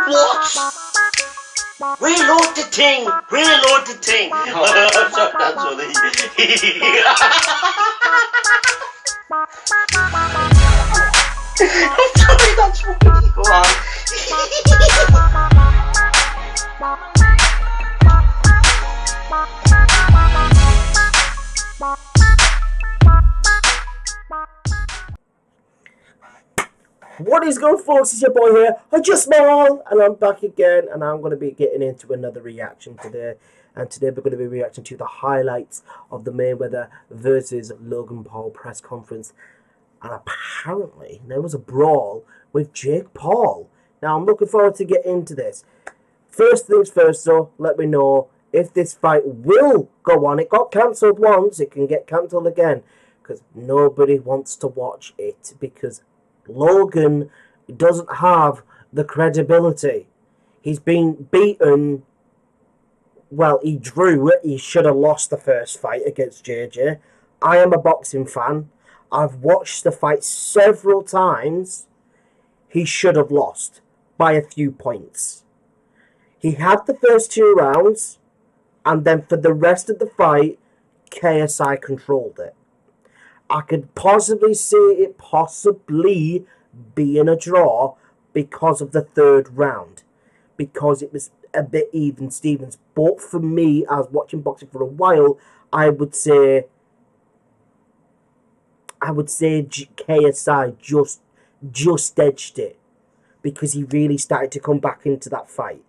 What? Reload the thing. Reload the thing. That's funny. Sorry, that's funny. Go on. What is going on, folks? It's your boy here, I Just Small, and I'm back again, and I'm going to be getting into another reaction today. And today we're going to be reacting to the highlights of the Mayweather versus Logan Paul press conference. And apparently there was a brawl with Jake Paul. Now I'm looking forward to get into this. First things first, though, let me know if this fight will go on. It got cancelled once, it can get cancelled again, because nobody wants to watch it, because Logan doesn't have the credibility. He's been beaten. Well, he drew. He should have lost the first fight against JJ. I am a boxing fan. I've watched the fight several times. He should have lost by a few points. He had the first 2 rounds, and then for the rest of the fight, KSI controlled it. I could possibly see it possibly being a draw because of the 3rd round. Because it was a bit even Stevens. But for me, I was watching boxing for a while, I would say KSI just edged it. Because he really started to come back into that fight.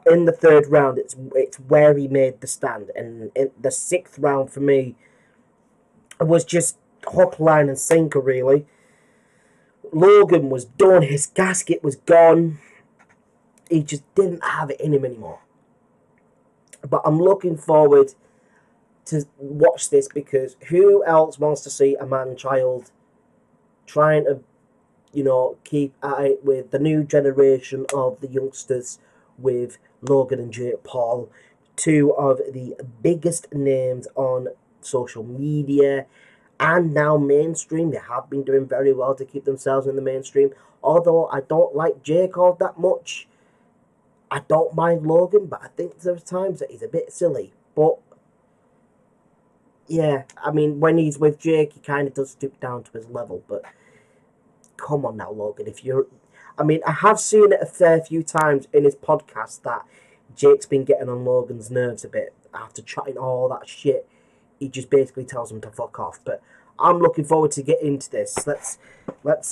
In the 3rd round, it's where he made the stand. And in the 6th round, for me, it was just hook, line and sinker, really. Logan was done. His gasket was gone. He just didn't have it in him anymore. But I'm looking forward to watch this, because who else wants to see a man-child trying to, keep at it with the new generation of the youngsters, with Logan and Jake Paul, 2 of the biggest names on social media and now mainstream. They have been doing very well to keep themselves in the mainstream. Although I don't like Jake all that much, I don't mind Logan, but I think there's times that he's a bit silly. But yeah, I mean, when he's with Jake, he kind of does stoop down to his level. But come on now, Logan. I have seen it a fair few times in his podcast that Jake's been getting on Logan's nerves a bit after chatting all that shit. He just basically tells him to fuck off. But I'm looking forward to get into this. Let's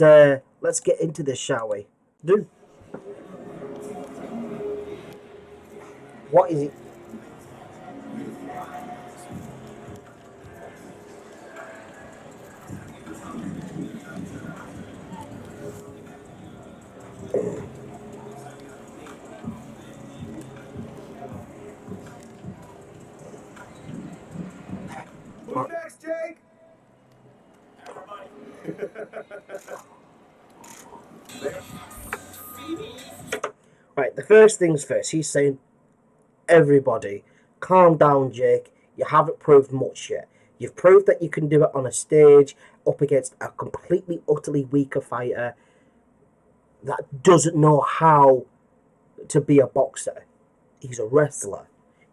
get into this, shall we? Dude, what is it? Who's next, Jake? Right, the first things first. He's saying, everybody, calm down, Jake. You haven't proved much yet. You've proved that you can do it on a stage up against a completely, utterly weaker fighter that doesn't know how to be a boxer. He's a wrestler.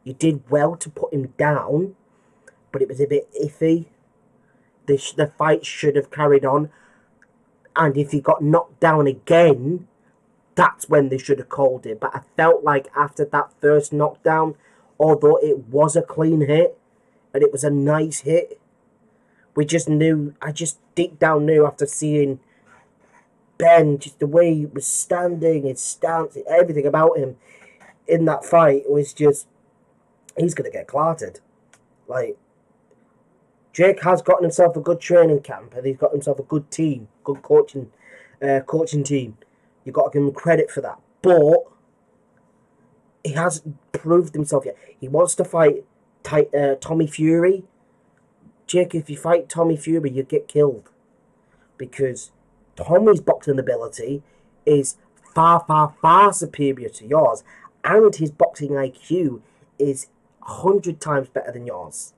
You did well to put him down, but it was a bit iffy. The fight should have carried on. And if he got knocked down again, that's when they should have called it. But I felt like after that first knockdown, although it was a clean hit, and it was a nice hit, I just deep down knew after seeing Ben, just the way he was standing, his stance, everything about him in that fight was just, he's going to get clarted. Like, Jake has gotten himself a good training camp, and he's got himself a good team, good coaching team. You've got to give him credit for that. But he hasn't proved himself yet. He wants to fight Tommy Fury. Jake, if you fight Tommy Fury, you get killed. Because Tommy's boxing ability is far, far, far superior to yours. And his boxing IQ is 100 times better than yours.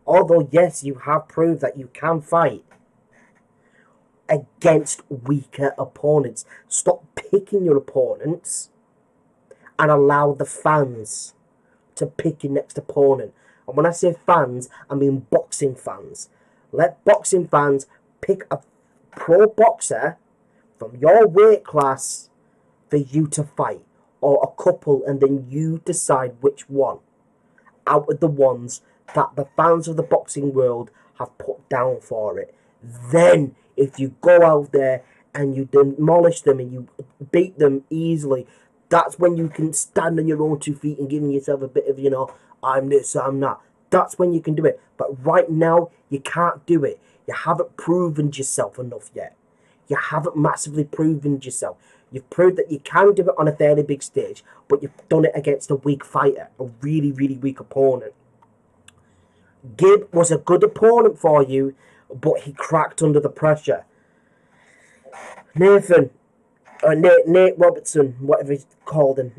Although, yes, you have proved that you can fight. against weaker opponents. Stop picking your opponents and allow the fans to pick your next opponent. And when I say fans, I mean boxing fans. Let boxing fans pick a pro boxer from your weight class for you to fight, or a couple, and then you decide which one out of the ones that the fans of the boxing world have put down for it. Then, if you go out there and you demolish them and you beat them easily, that's when you can stand on your own 2 feet and giving yourself a bit of, I'm this, I'm that. That's when you can do it. But right now, you can't do it. You haven't proven yourself enough yet. You haven't massively proven yourself. You've proved that you can do it on a fairly big stage, but you've done it against a weak fighter, a really, really weak opponent. Gibb was a good opponent for you, but he cracked under the pressure. Nate Robertson, whatever he called him,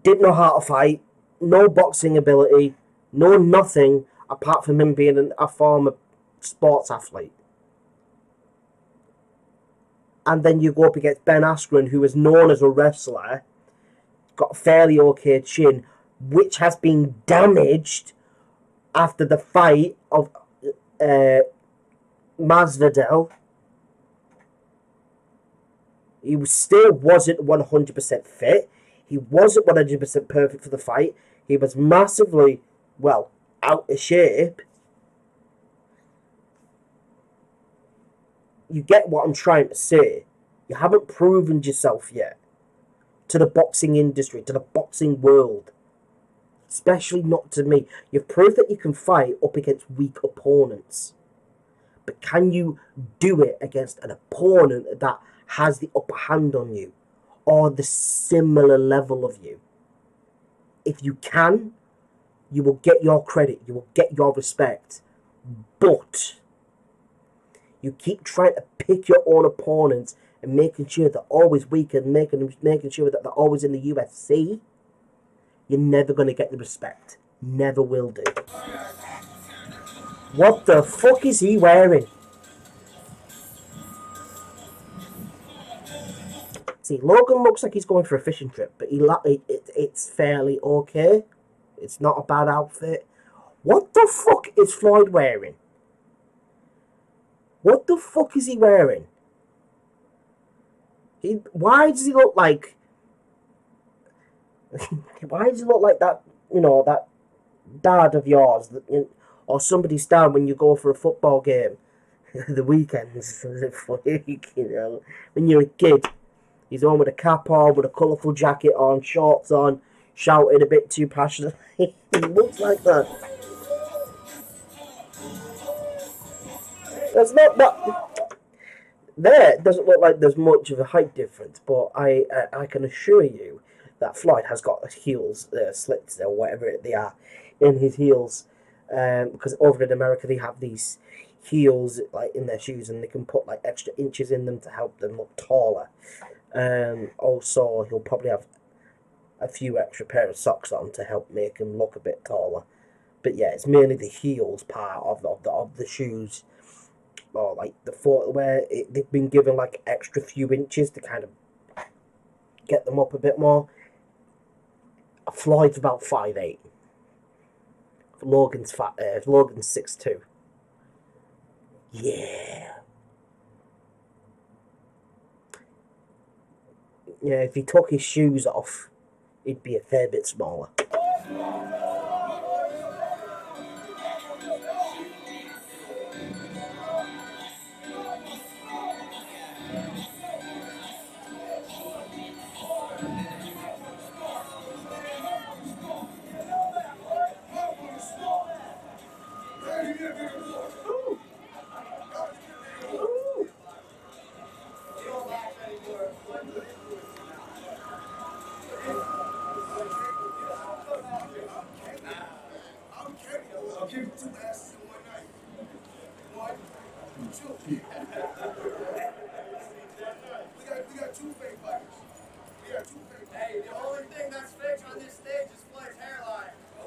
didn't know how to fight, no boxing ability, no nothing, apart from him being a former sports athlete. And then you go up against Ben Askren, who is known as a wrestler, got a fairly okay chin, which has been damaged after the fight of Masvidal. He still wasn't 100% fit. He wasn't 100% perfect for the fight. He was massively, out of shape. You get what I'm trying to say. You haven't proven yourself yet to the boxing industry, to the boxing world. Especially not to me. You've proved that you can fight up against weak opponents. But can you do it against an opponent that has the upper hand on you, or the similar level of you? If you can, you will get your credit, you will get your respect. But you keep trying to pick your own opponents and making sure they're always weak and making sure that they're always in the UFC, you're never going to get the respect. Never will do. What the fuck is he wearing? See, Logan looks like he's going for a fishing trip, but it's fairly okay. It's not a bad outfit. What the fuck is Floyd wearing? What the fuck is he wearing? Why does he look like... Why does he look like that, that dad of yours, or somebody's dad when you go for a football game? The weekends, when you're a kid. He's on with a cap on, with a colourful jacket on, shorts on, shouting a bit too passionately. He looks like that. That's not that. There, it doesn't look like there's much of a height difference, but I can assure you that Floyd has got heels, slits or whatever they are, in his heels. Because over in America they have these heels like in their shoes, and they can put like extra inches in them to help them look taller. Also, he'll probably have a few extra pair of socks on to help make him look a bit taller. But yeah, it's mainly the heels part of the shoes, or like the foot, where they've been given like extra few inches to kind of get them up a bit more. Floyd's about 5'8". Logan's 6'2". Yeah. Yeah, if he took his shoes off, he'd be a fair bit smaller.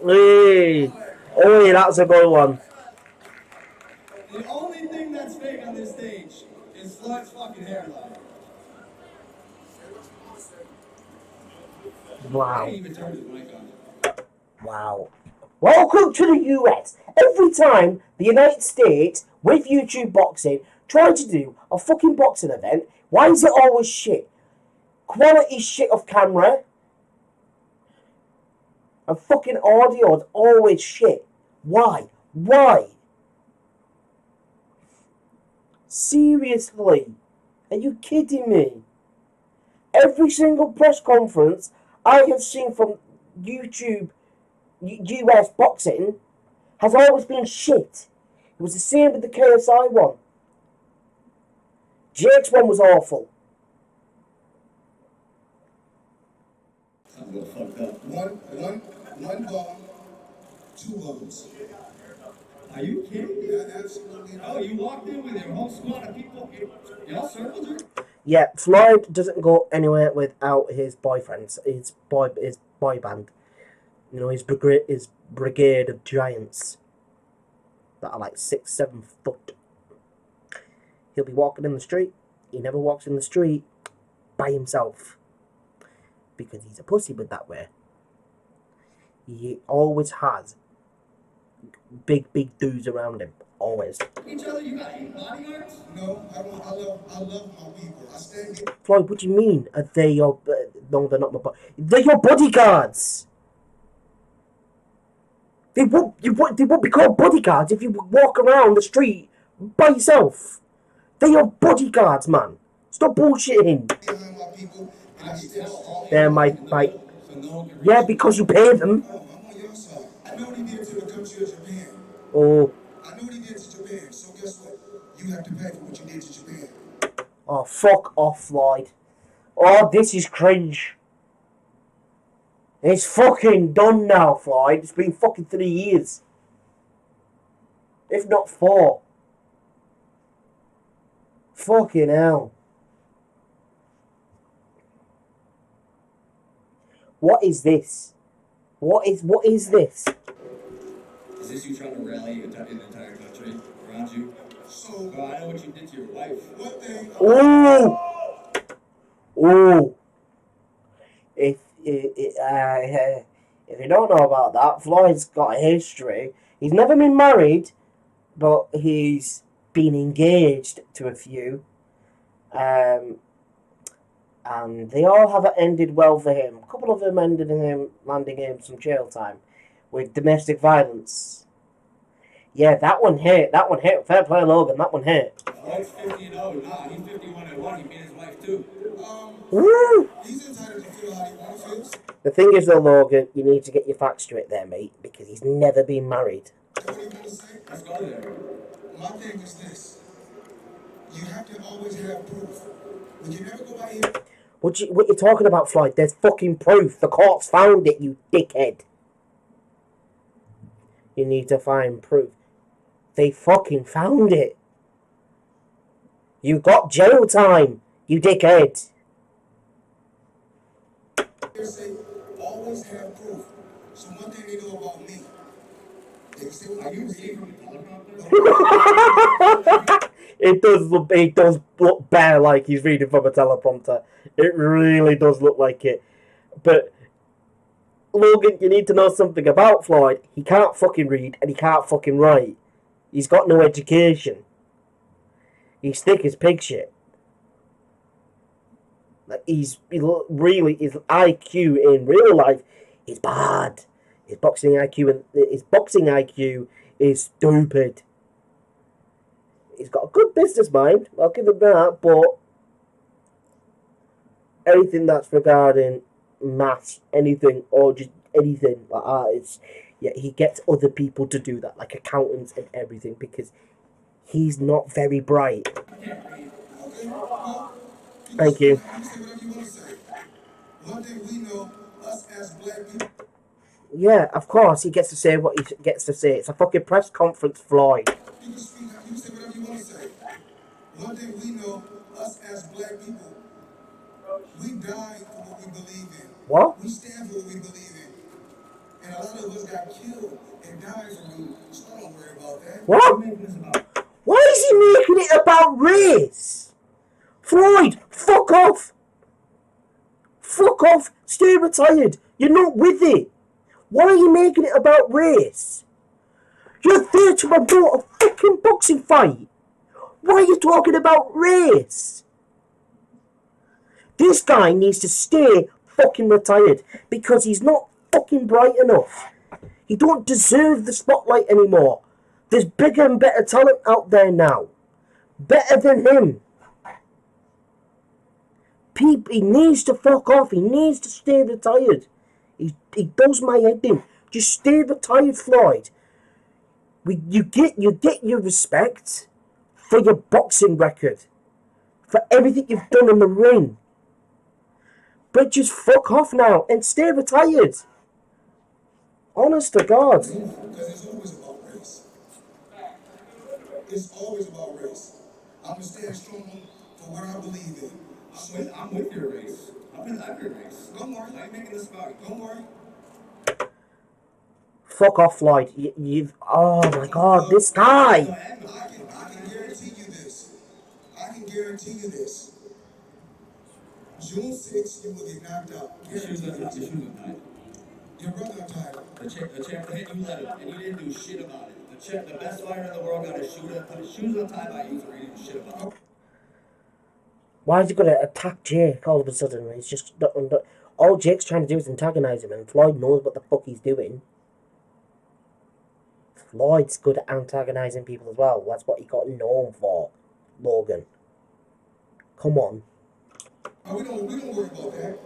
Hey, oh, that's a good one. The only thing that's fake on this stage It's Floyd's fucking hairline. Wow. He even turned his mic on. Wow. Welcome to the US. Every time the United States, with YouTube boxing, try to do a fucking boxing event, why is it always shit? Quality shit of camera. And fucking audio is always shit. Why? Why? Seriously? Are you kidding me? Every single press conference I have seen from YouTube, US boxing, has always been shit. It was the same with the KSI one. Jake's one was awful. I'm a little fucked up. One ball, two hoes. Are you kidding me? Yeah, absolutely. Oh, you walked in with your whole squad of people. Y'all circled her? Yeah, Floyd doesn't go anywhere without his boyfriends, his boy band. You know, his brigade of giants that are like 6, 7 foot. He'll be walking in the street. He never walks in the street by himself because he's a pussy with that way. He always has big dudes around him. Always. Each other, you got 8 bodyguards? No, I love my people. I stand here. Floyd, what do you mean? Are they your... no, they're not my they're your bodyguards! They won't be called bodyguards if you walk around the street by yourself. They're your bodyguards, man. Stop bullshitting. Behind my people, and I still They're my... Yeah, because you pay them. I'm on your side. I know what he did to the country of Japan. Oh... I know what he did to Japan, so guess what? You have to pay for what you did to Japan. Oh, fuck off, Floyd. Oh, this is cringe. It's fucking done now, Floyd. It's been fucking 3 years. If not 4. Fucking hell. What is this? What is this? Is this you trying to rally an entire country around you? So, I know what you did to your wife. What thing? Ooh! Ooh! If you don't know about that, Floyd's got a history. He's never been married, but he's been engaged to a few. And they all haven't ended well for him. A couple of them ended in him landing him some jail time with domestic violence. Yeah, that one hit. That one hit. Fair play, Logan. That one hit. Floyd's 50-0. Nah, he's 51-1. He beat his wife too. Woo! He's entitled to feel how he wants to feel. The thing is, though, Logan, you need to get your facts straight there, mate, because he's never been married. What do you want to say? Let's go there. My thing is this. You have to always have proof. We can never go by here. What you talking about, Floyd? There's fucking proof. The courts found it, you dickhead. You need to find proof. They fucking found it. You got jail time, you dickhead. They say always have proof. So one thing they know about me. They say, are you reading from the teleprompter? It does look bare like he's reading from a teleprompter. It really does look like it. But Logan, you need to know something about Floyd. He can't fucking read and he can't fucking write. He's got no education. He's thick as pig shit. Like his IQ in real life is bad. His boxing IQ is stupid. He's got a good business mind. I'll give him that, but anything that's regarding maths, anything or just anything like that, he gets other people to do that, like accountants and everything, because he's not very bright. Thank you. One thing we know, us as black people. Yeah, of course, he gets to say what he gets to say. It's a fucking press conference, Floyd. You can speak, you can say whatever you want to say. One thing we know, us as black people, we die for what we believe in. What? We stand for what we believe in. And a lot of us got killed and died for it, so don't worry about that. What? Why is he making it about race? Floyd, fuck off! Fuck off! Stay retired! You're not with it! Why are you making it about race? You're there to promote a fucking boxing fight! Why are you talking about race? This guy needs to stay fucking retired because he's not fucking bright enough. He don't deserve the spotlight anymore. There's bigger and better talent out there now. Better than him. He needs to fuck off. He needs to stay retired. He does my head in. Just stay retired, Floyd. You get your respect for your boxing record, for everything you've done in the ring. But just fuck off now and stay retired. Honest to God. Because it's always about race. It's always about race. I'm going to stand strong for what I believe in. I'm with your race. I'm in your race. Don't worry. I ain't making this about it. Don't worry. Fuck off, Floyd. You've... Oh my God, this guy. I can guarantee you this. I can guarantee you this. June 6th, you will get knocked out. Your shoes are tied. Your brother got tied. The champ hit you, let him, and you didn't do shit about it. The best fighter in the world got his shoes untied by you, so he didn't do shit about it. Why is he going to attack Jake all of a sudden? He's just... All Jake's trying to do is antagonize him, and Floyd knows what the fuck he's doing. Floyd's good at antagonizing people as well. That's what he got known for, Logan. Come on. Oh, we don't worry about that.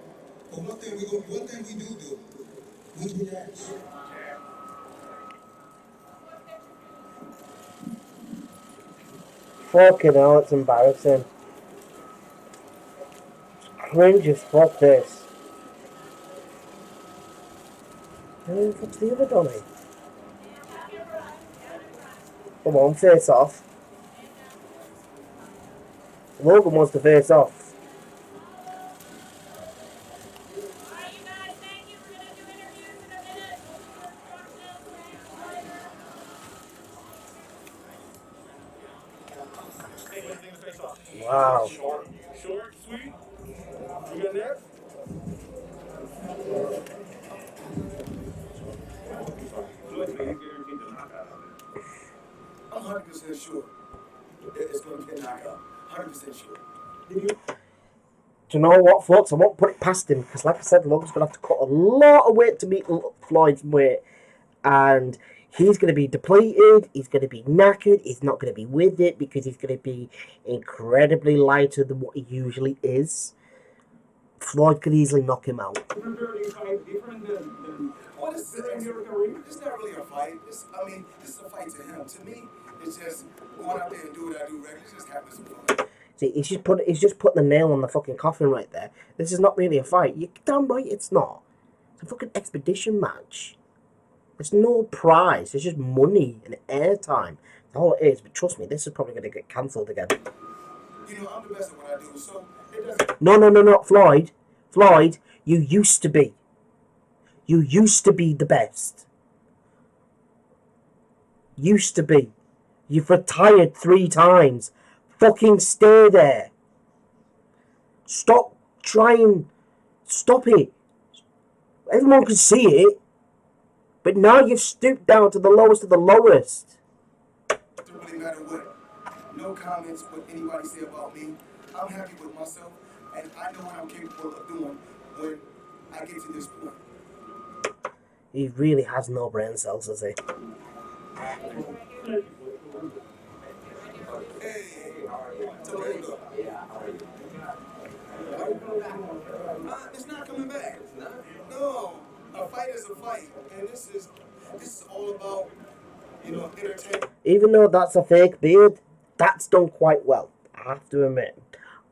But one thing we do, we react. Fucking hell, it's embarrassing. It's cringe as fuck, this. Who the fuck's the other Donny? Come on, face off. Logan wants to face off. Wow. Short, sweet. You got that? I'm 100% sure it's going to be a knockout. 100% sure. Do you know what, folks? I won't put it past him because, like I said, Logan's going to have to cut a lot of weight to meet Floyd's weight. And he's going to be depleted. He's going to be knackered. He's not going to be with it because he's going to be incredibly lighter than what he usually is. Floyd could easily knock him out. Well, it's not really a fight. This is a fight to him. To me, it's just going out there and do what I do regularly. It's just having some fun. See, he's just put the nail on the fucking coffin right there. This is not really a fight. You're damn right it's not. It's a fucking expedition match. There's no prize. It's just money and airtime. That's all it is. But trust me, this is probably going to get cancelled again. You know, I'm the best at what I do, so it doesn't... No, Floyd. Floyd, you used to be. You used to be the best. Used to be. You've retired 3 times. Fucking stay there. Stop trying. Stop it. Everyone can see it. But now you've stooped down to the lowest of the lowest. It doesn't really matter what. No comments what anybody say about me. I'm happy with myself, and I know what I'm capable of doing when I get to this point. He really has no brain cells, does he? Hey, Toledo. It's not coming back. No, a fight is a fight, and this is all about, entertainment. Even though that's a fake beard, that's done quite well, I have to admit.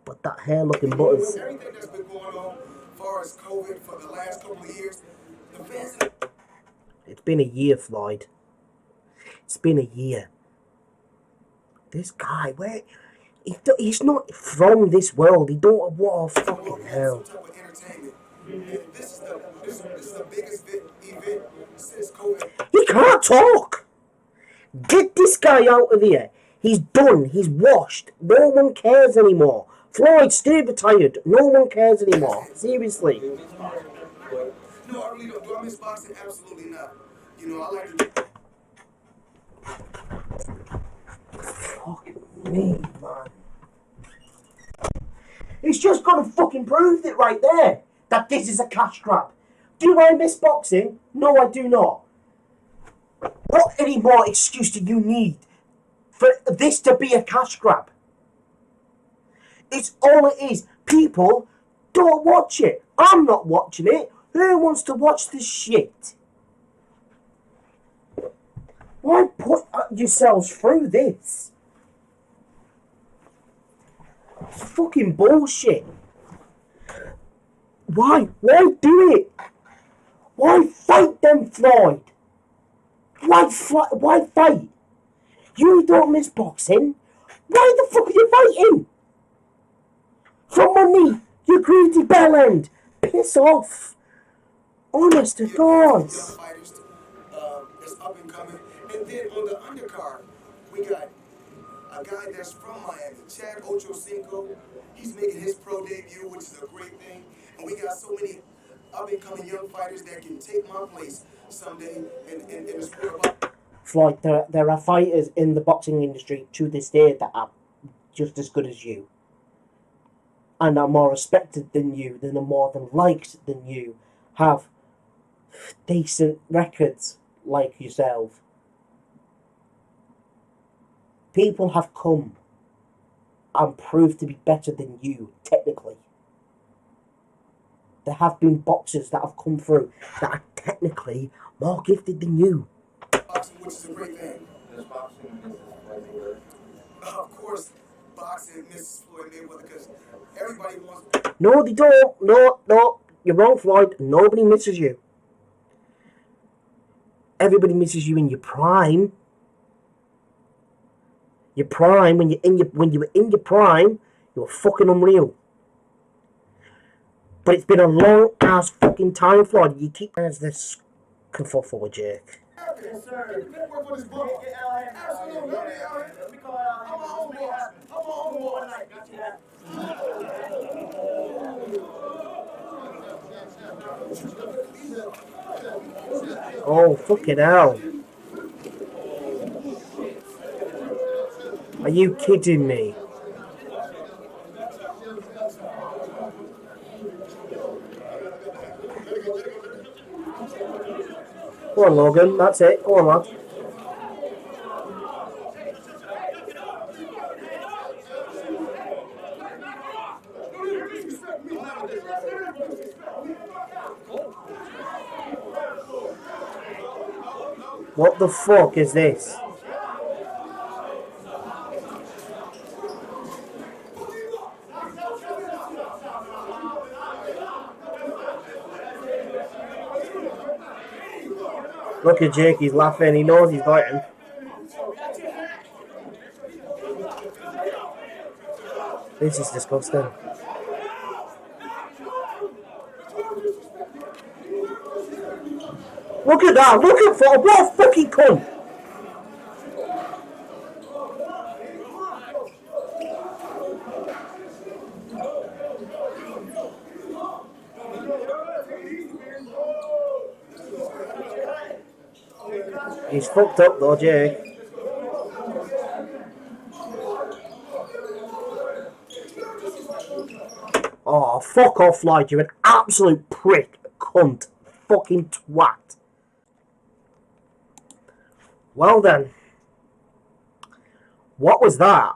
But that hair looking butters. Everything that's been going on as far as COVID for the last couple of years, the fans... It's been a year, Floyd. It's been a year. This guy, he's not from this world. He don't... What a fucking hell. Some type of entertainment. And this is the biggest event since COVID. He can't talk! Get this guy out of here. He's done. He's washed. No one cares anymore. Floyd, stay retired. No one cares anymore. Seriously. No, I really don't. Do I miss boxing? Absolutely not. You know, I like to. Fuck me, man. He's just got to fucking prove it right there that this is a cash grab. Do I miss boxing? No, I do not. What any more excuse do you need for this to be a cash grab? It's all it is. People don't watch it. I'm not watching it. Who wants to watch this shit? Why put yourselves through this? It's fucking bullshit. Why? Why do it? Why fight them, Floyd? Why fight? You don't miss boxing. Why the fuck are you fighting? For money, you greedy bellend. Piss off. Honest to God. Fighters that's up and coming. And then on the undercard, we got a guy that's from Miami, Chad Ochocinco. He's making his pro debut, which is a great thing. And we got so many up and coming young fighters that can take my place someday in the sport of boxing. Floyd, there are fighters in the boxing industry to this day that are just as good as you. And are more respected than you, than are more than liked than you, have decent records like yourself. People have come and proved to be better than you, technically. There have been boxers that have come through that are technically more gifted than you. Boxing, which is a great thing. Does boxing miss Floyd Mayweather? Of course, boxing misses Floyd Mayweather because everybody wants. No, they don't. No. You're wrong, Floyd. Nobody misses you. Everybody misses you in your prime. Your prime, when you were in your prime, you were fucking unreal. But it's been a long ass fucking time, Floyd. You keep as this confuffle, Jake. Yes, sir. You work for this book. Absolutely. Let me call out. I'm my own boss. I'm my own boss. Got you that. Oh, fucking hell. Are you kidding me? Go on, Logan. That's it. Go on, lad. What the fuck is this? Look at Jake, he's laughing, he knows he's fighting. This is disgusting. Look at that, look at that, what a fucking cunt! He's fucked up though, Jake. Oh, fuck off, Floyd, you're an absolute prick, cunt, fucking twat. Well then, what was that?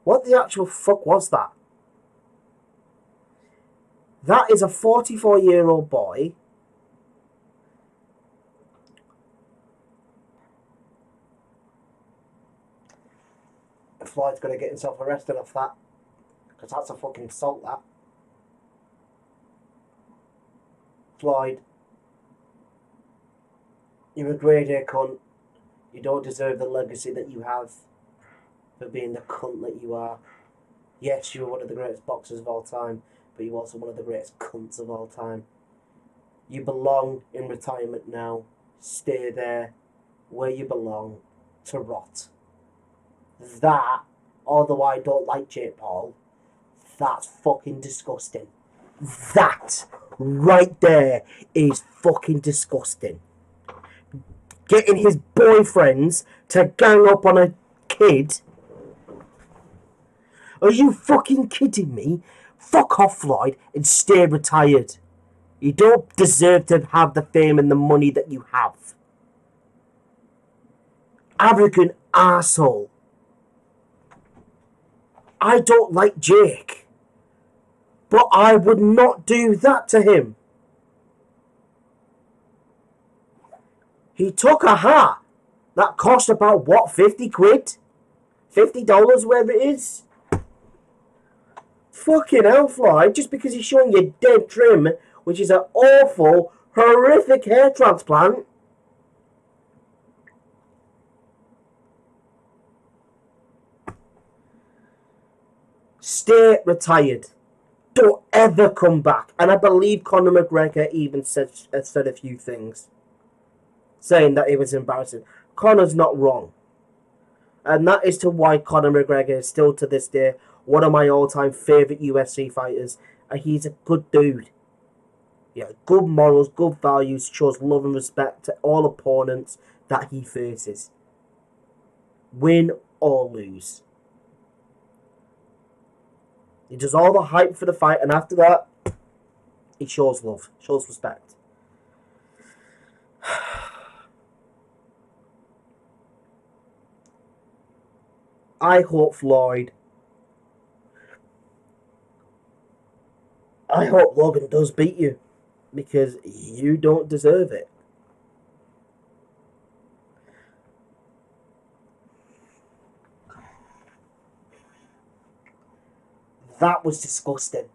What the actual fuck was that? That is a 44-year-old boy Floyd's going to get himself arrested off that. Because that's a fucking assault, that. Floyd, you're a grade A cunt. You don't deserve the legacy that you have for being the cunt that you are. Yes, you're one of the greatest boxers of all time, but you're also one of the greatest cunts of all time. You belong in retirement now. Stay there where you belong to rot. That, although I don't like Jake Paul, that's fucking disgusting. That right there is fucking disgusting. Getting his boyfriends to gang up on a kid. Are you fucking kidding me? Fuck off, Floyd, and stay retired. You don't deserve to have the fame and the money that you have. Arrogant asshole. I don't like Jake, but I would not do that to him. He took a hat that cost about, what, 50 quid? $50, whatever it is? Fucking hell, Floyd, just because he's showing you dead trim, which is an awful, horrific hair transplant. Stay retired. Don't ever come back. And I believe Conor McGregor even said a few things, saying that it was embarrassing. Conor's not wrong. And that is to why Conor McGregor is still to this day one of my all-time favourite UFC fighters. And he's a good dude. Yeah, good morals, good values, shows love and respect to all opponents that he faces. Win or lose. He does all the hype for the fight, and after that, he shows love, shows respect. I hope Logan does beat you, because you don't deserve it. That was disgusting.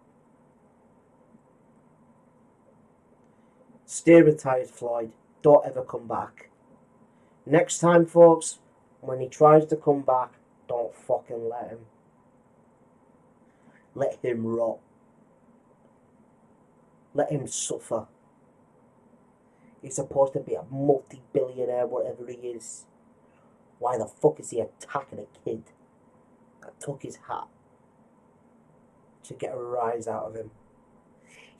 Stay retired, Floyd. Don't ever come back. Next time, folks, when he tries to come back, don't fucking let him. Let him rot. Let him suffer. He's supposed to be a multi-billionaire, whatever he is. Why the fuck is he attacking a kid that took his hat to get a rise out of him?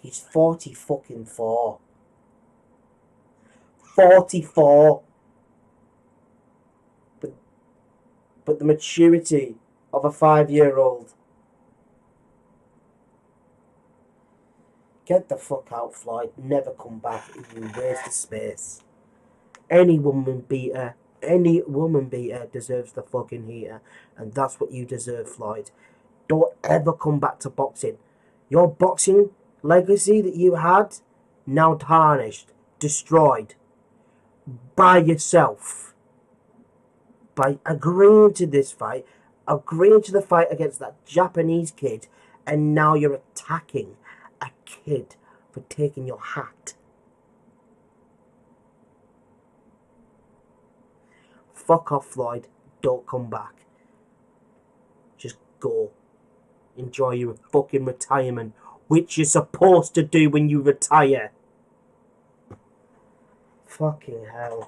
He's 44. 44. But the maturity of a 5-year-old. Get the fuck out, Floyd. Never come back. You waste of space. Any woman beater deserves the fucking heater. And that's what you deserve, Floyd. Don't ever come back to boxing. Your boxing legacy that you had, now tarnished, destroyed. By yourself. By agreeing to this fight, agreeing to the fight against that Japanese kid, and now you're attacking a kid for taking your hat. Fuck off, Floyd. Don't come back. Just go. Enjoy your fucking retirement, which you're supposed to do when you retire. Fucking hell.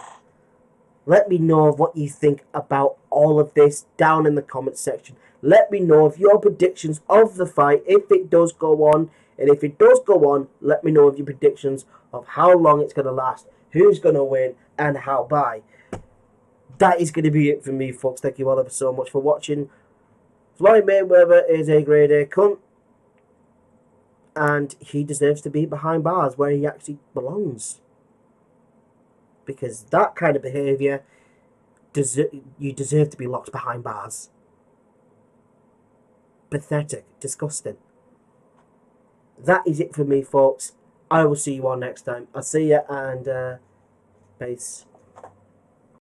Let me know what you think about all of this down in the comments section. Let me know of your predictions of the fight, if it does go on. And if it does go on, let me know of your predictions of how long it's going to last, who's going to win, and how by. That is going to be it for me, folks. Thank you all ever so much for watching. Floyd Mayweather is a grade A cunt. And he deserves to be behind bars where he actually belongs. Because that kind of behaviour, you deserve to be locked behind bars. Pathetic. Disgusting. That is it for me, folks. I will see you all next time. I'll see you, and peace.